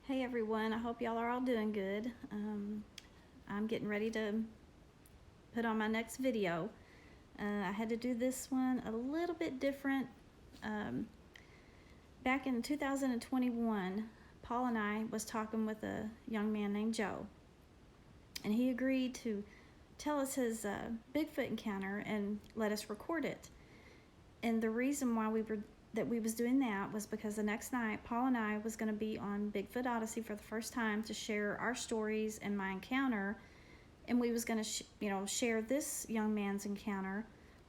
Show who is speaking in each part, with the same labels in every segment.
Speaker 1: Hey everyone, I hope y'all are all doing good. I'm getting ready to put on my next video. I had to do this one a little bit different. Back in 2021, Paul and I was talking with a young man named Joe, and he agreed to tell us his Bigfoot encounter and let us record it. And the reason why we was doing that was because the next night Paul and I was going to be on Bigfoot Odyssey for the first time to share our stories and my encounter, and we was going to share this young man's encounter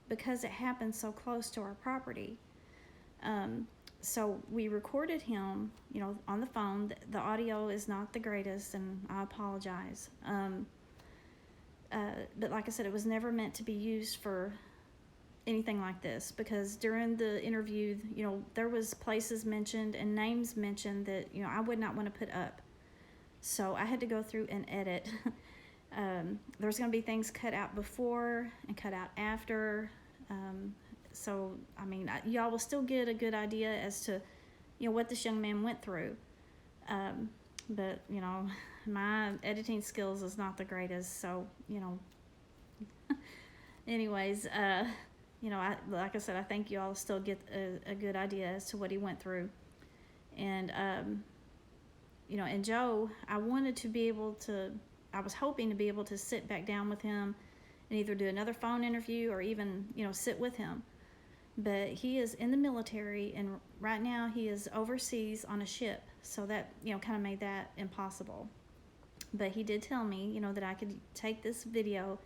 Speaker 1: because it happened so close to our property. So we recorded him on the phone. The audio is not the greatest, and I apologize, but like I said, it was never meant to be used for anything like this, because during the interview, there was places mentioned and names mentioned that, I would not want to put up. So I had to go through and edit. There's going to be things cut out before and cut out after. So, y'all will still get a good idea as to, what this young man went through. But, my editing skills is not the greatest. So, anyways, like I said, I think you all still get a good idea as to what he went through. And, and Joe, I was hoping to be able to sit back down with him and either do another phone interview or even, sit with him. But he is in the military, and right now he is overseas on a ship. So that, kind of made that impossible. But he did tell me, that I could take this video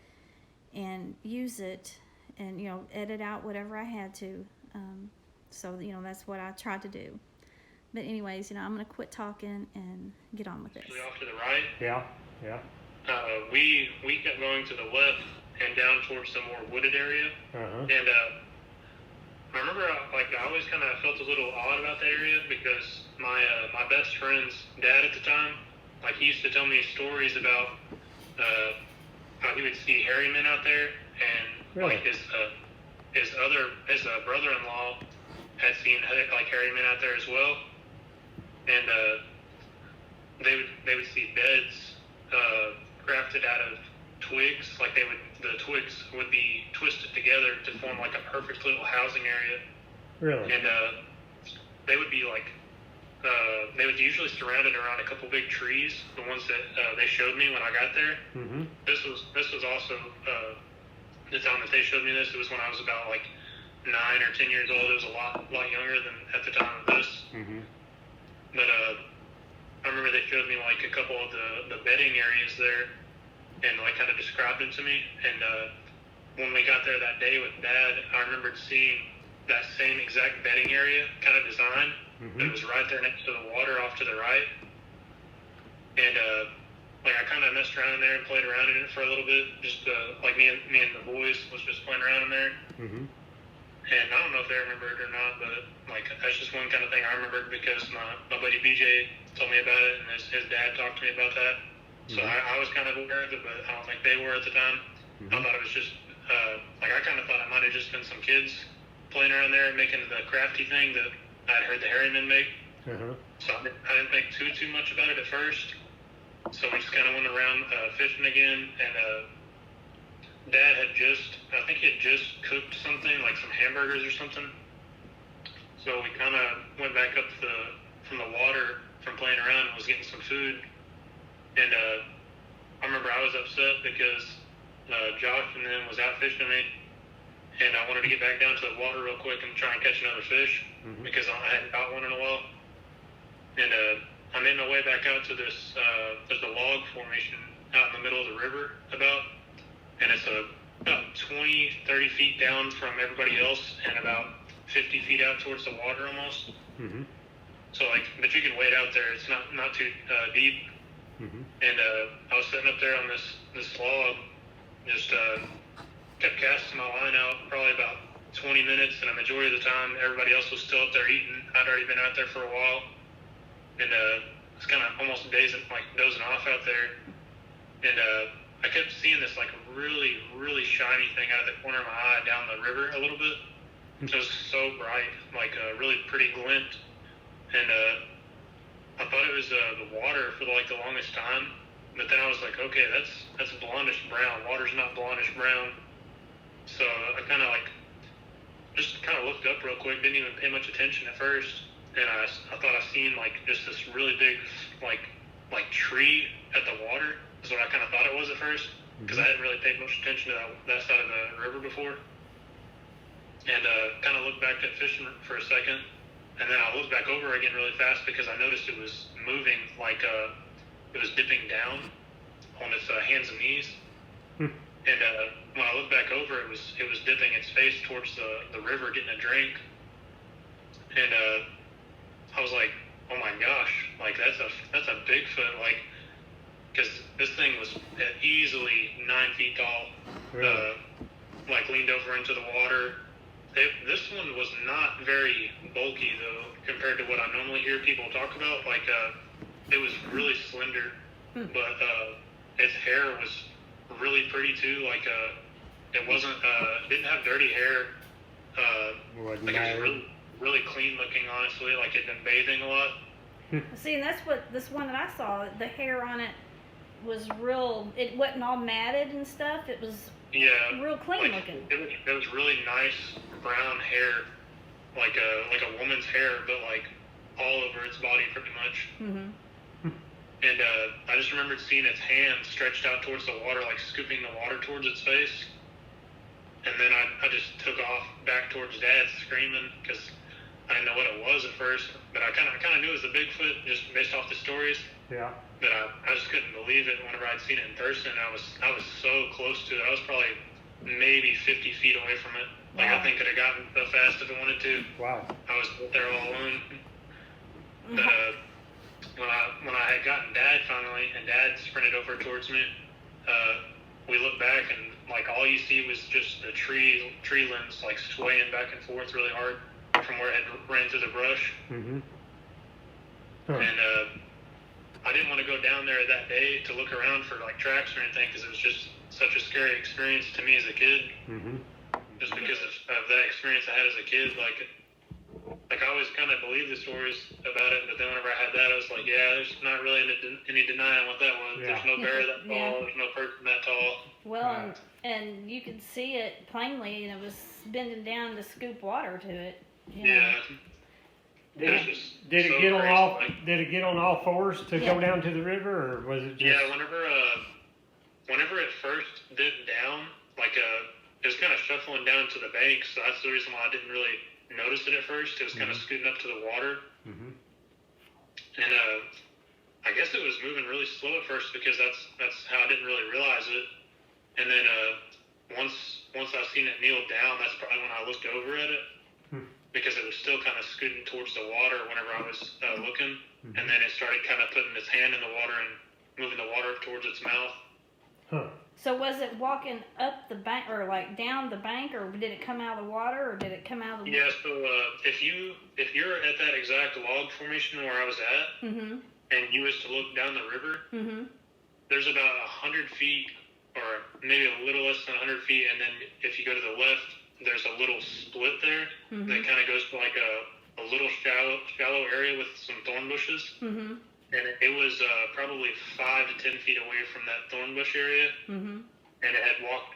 Speaker 1: and use it and, edit out whatever I had to. So, that's what I tried to do. But anyways, I'm going to quit talking and get on with this.
Speaker 2: Off to the right.
Speaker 3: Yeah.
Speaker 2: We kept going to the left and down towards some more wooded area.
Speaker 3: Uh-huh.
Speaker 2: And I remember, I always kind of felt a little odd about that area because my best friend's dad at the time, he used to tell me stories about how he would see hairy men out there, and
Speaker 3: really?
Speaker 2: his brother-in-law had seen hairy men out there as well, and they would see beds crafted out of twigs, the twigs would be twisted together to form a perfect little housing area.
Speaker 3: Really?
Speaker 2: And they would be they would usually surround it around a couple big trees, the ones that they showed me when I got there.
Speaker 3: Mm-hmm.
Speaker 2: This was also the time that they showed me this. It was when I was about 9 or 10 years old. It was a lot younger than at the time of this.
Speaker 3: Mm-hmm.
Speaker 2: But showed me like a couple of the bedding areas there, and like kind of described them to me. And when we got there that day with Dad, I remembered seeing that same exact bedding area kind of design. But it was right there next to the water off to the right. And like I kind of messed around in there and played around in it for a little bit. Just like me and the boys was just playing around in there. And I don't know if they remember it or not, but like that's just one kind of thing I remembered because my buddy BJ told me about it, and his dad talked to me about that. So I was kind of aware of it, but I don't think they were at the time. I thought it was just like I kind of thought it might have just been some kids playing around there and making the crafty thing that I'd heard the Harrymen make. So I didn't think too much about it at first. So we just kind of went around fishing again, and Dad had I think he had just cooked something, like some hamburgers or something. So we kind of went back up from the water from playing around and was getting some food. And I remember I was upset because Josh and them was out fishing me, and I wanted to get back down to the water real quick and try and catch another fish because I hadn't caught one in a while. And I made my way back out to this, there's a log formation out in the middle of the river and it's about 20, 30 feet down from everybody else and about 50 feet out towards the water almost. So like, but you can wade out there. It's not too deep. And I was sitting up there on this log, just kept casting my line out probably about 20 minutes, and a majority of the time everybody else was still up there eating. I'd already been out there for a while, and it's kind of almost dozing off out there. And I kept seeing this like really, really shiny thing out of the corner of my eye down the river a little bit. It was so bright, like a really pretty glint. And I thought it was the water for like the longest time. But then I was like, okay, that's blondish brown. Water's not blondish brown. So I kind of like just kind of looked up real quick, didn't even pay much attention at first. And I thought I seen like just this really big like tree at the water. Is what I kind of thought it was at first, because I hadn't really paid much attention to that side of the river before. And kind of looked back at fishing for a second, and then I looked back over again really fast because I noticed it was moving like it was dipping down on its hands and knees. And when I looked back over, it was dipping its face towards the river, getting a drink. And I was like, oh my gosh, like that's a Bigfoot, like. Because this thing was easily 9 feet tall, like leaned over into the water. This one was not very bulky though, compared to what I normally hear people talk about. Like it was really slender, but its hair was really pretty too. Like it wasn't, didn't have dirty hair. Like it was really, really clean looking, honestly. Like it'd been bathing a lot.
Speaker 1: See, and that's what this one that I saw. The hair on it was real. It wasn't all matted and stuff. It was real clean looking.
Speaker 2: It was really nice brown hair, like a woman's hair, but like all over its body pretty much. And I just remembered seeing its hand stretched out towards the water, like scooping the water towards its face. And then I just took off back towards Dad, screaming because I didn't know what it was at first, but I kind of knew it was a Bigfoot just based off the stories.
Speaker 3: Yeah.
Speaker 2: But I just couldn't believe it whenever I'd seen it in person. I was so close to it. I was probably maybe 50 feet away from it. Like I think it had gotten so fast if it wanted to.
Speaker 3: Wow.
Speaker 2: I was there all alone. But when I had gotten Dad finally, and Dad sprinted over towards me, we looked back and like all you see was just the tree limbs like swaying back and forth really hard from where it had ran through the brush. And I didn't want to go down there that day to look around for like tracks or anything because it was just such a scary experience to me as a kid. Just because of that experience I had as a kid, like I always kind of believed the stories about it, but then whenever I had that, I was like, yeah, there's not really any denying what that was. There's no bear that tall. There's no person that tall.
Speaker 1: Well, and you could see it plainly, and it was bending down to scoop water to it.
Speaker 3: Did it get on all fours to go down to the river, or was it just?
Speaker 2: Yeah, whenever it first dipped down, like it was kind of shuffling down to the bank, so that's the reason why I didn't really notice it at first. It was kind of scooting up to the water, and I guess it was moving really slow at first because that's how I didn't really realize it. And then once I seen it kneel down, that's probably when I looked over at it because it was still kind of scooting towards the water whenever I was looking. And then it started kind of putting its hand in the water and moving the water towards its mouth.
Speaker 3: Huh.
Speaker 1: So was it walking up the bank or like down the bank, or did it come out of the water, or did it come out of the
Speaker 2: Yeah, so if you're at that exact log formation where I was at, and you was to look down the river, there's about 100 feet, or maybe a little less than 100 feet, and then if you go to the left, there's a little split there that kind of goes to like a little shallow area with some thorn bushes. And it was probably 5 to 10 feet away from that thorn bush area, and it had walked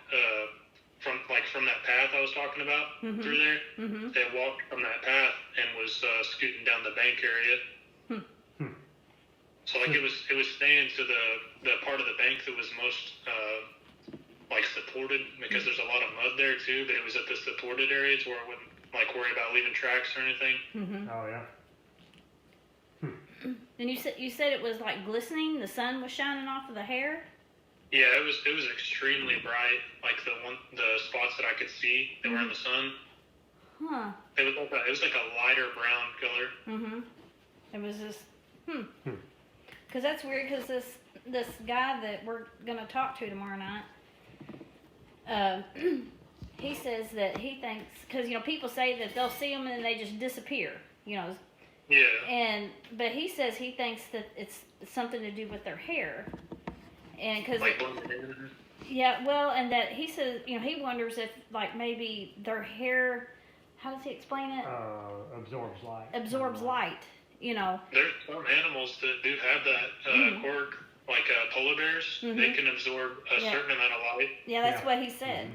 Speaker 2: from that path I was talking about through there. It walked from that path and was scooting down the bank area. So like it was staying to the part of the bank that was most like supported, because there's a lot of mud there too. But it was at the supported area to where it wouldn't like worry about leaving tracks or anything.
Speaker 3: Oh yeah.
Speaker 1: And you said it was like glistening. The sun was shining off of the hair.
Speaker 2: Yeah, it was extremely bright. Like the spots that I could see that were in the sun.
Speaker 1: Huh.
Speaker 2: It was like a lighter brown color.
Speaker 1: It was just Because that's weird. Because this guy that we're gonna talk to tomorrow night, he says that he thinks, because people say that they'll see them and then they just disappear.
Speaker 2: Yeah.
Speaker 1: But he says he thinks that it's something to do with their hair, and because yeah, well, and that he says he wonders if like maybe their hair, how does he explain it?
Speaker 3: Absorbs light.
Speaker 1: Absorbs light.
Speaker 2: There's some animals that do have that quirk, like polar bears. They can absorb a certain amount of light.
Speaker 1: Yeah, that's what he said.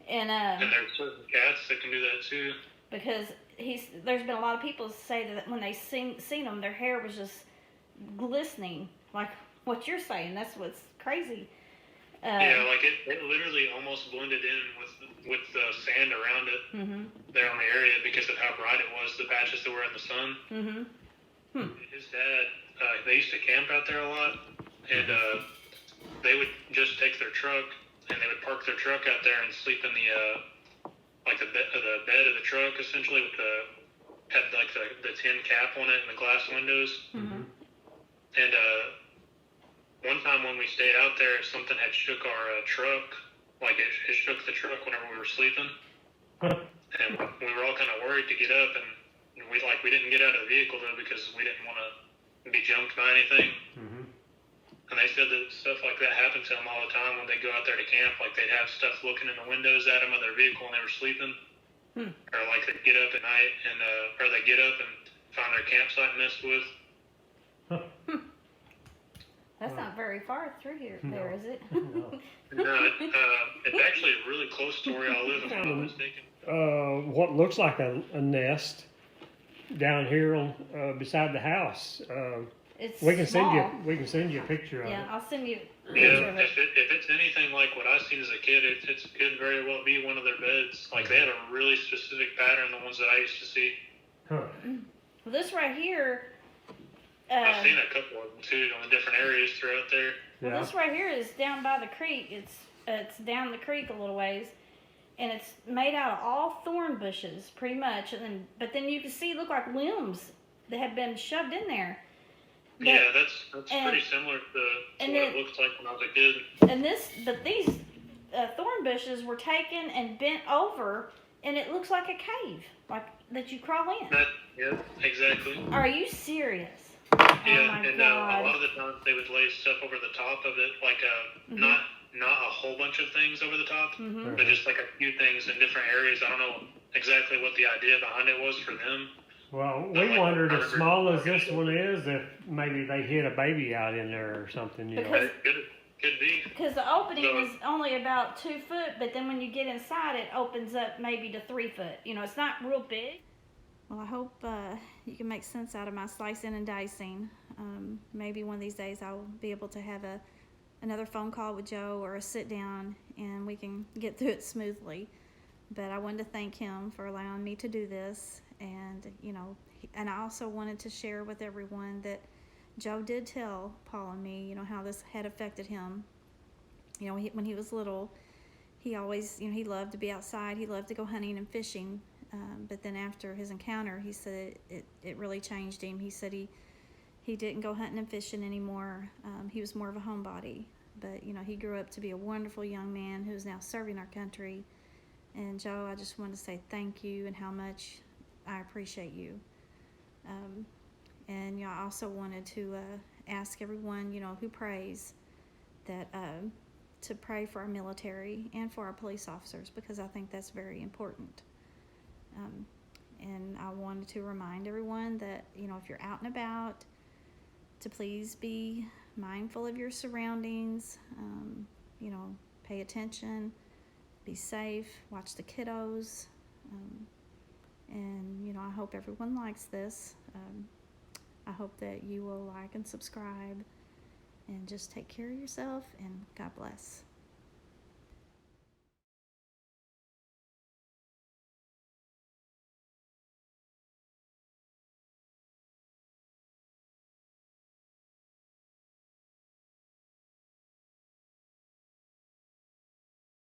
Speaker 1: And
Speaker 2: there's certain cats that can do that too.
Speaker 1: Because there's been a lot of people say that when they seen them, their hair was just glistening, like what you're saying. That's what's crazy.
Speaker 2: Yeah, like it literally almost blended in with the sand around it there on the area because of how bright it was, the patches that were in the sun. His dad, they used to camp out there a lot, and they would just take their truck and they would park their truck out there and sleep in the bed of the truck, essentially, had like the tin cap on it and the glass windows. And one time when we stayed out there, something had shook our truck, like it shook the truck whenever we were sleeping. And we were all kind of worried to get up, and we didn't get out of the vehicle though because we didn't want to be jumped by anything. And they said that stuff like that happened to them all the time when they go out there to camp. Like they'd have stuff looking in the windows at them of their vehicle when they were sleeping, or like they'd get up at night and or they get up and find their campsite messed with.
Speaker 1: That's not very far through here.
Speaker 3: No.
Speaker 1: There is it?
Speaker 2: No, it's actually a really close to where I live, if I'm not mistaken.
Speaker 3: What looks like a nest down here on beside the house.
Speaker 1: It's
Speaker 3: We can
Speaker 1: small.
Speaker 3: send you a picture of it.
Speaker 1: Yeah, I'll send you a
Speaker 2: Yeah,
Speaker 1: picture of it.
Speaker 2: if it's anything like what I've seen as a kid, it could very well be one of their beds. Like they had a really specific pattern, the ones that I used to see.
Speaker 1: Well, this right here.
Speaker 2: I've seen a couple of them too in different areas throughout there.
Speaker 1: Well, this right here is down by the creek. It's down the creek a little ways, and it's made out of all thorn bushes, pretty much. But then you can see, look like limbs that have been shoved in there. But,
Speaker 2: Yeah, that's pretty similar to what it looked like when I was a kid.
Speaker 1: And these thorn bushes were taken and bent over, and it looks like a cave, like that you crawl in.
Speaker 2: Yeah, exactly.
Speaker 1: Are you serious?
Speaker 2: Yeah,
Speaker 1: Oh my
Speaker 2: and
Speaker 1: God.
Speaker 2: a lot of the times they would lay stuff over the top of it, like not a whole bunch of things over the top, but just like a few things in different areas. I don't know exactly what the idea behind it was for them.
Speaker 3: Well, we wondered, as small as this one is, if maybe they hid a baby out in there or something, you know.
Speaker 1: Because-
Speaker 2: Could be.
Speaker 1: Because the opening is only about 2 foot, but then when you get inside, it opens up maybe to 3 foot. It's not real big. Well, I hope you can make sense out of my slicing and dicing. Maybe one of these days I'll be able to have another phone call with Joe or a sit down and we can get through it smoothly. But I wanted to thank him for allowing me to do this, and and I also wanted to share with everyone that Joe did tell Paul and me, how this had affected him. When he was little, he always, he loved to be outside. He loved to go hunting and fishing. But then after his encounter, he said it really changed him. He said he didn't go hunting and fishing anymore. He was more of a homebody. But, he grew up to be a wonderful young man who is now serving our country. And Joe, I just want to say thank you and how much I appreciate you. And I also wanted to ask everyone, who prays, that to pray for our military and for our police officers, because I think that's very important. And I wanted to remind everyone that, if you're out and about, to please be mindful of your surroundings, pay attention, be safe, watch the kiddos, and I hope everyone likes this. I hope that you will like and subscribe, and just take care of yourself, and God bless.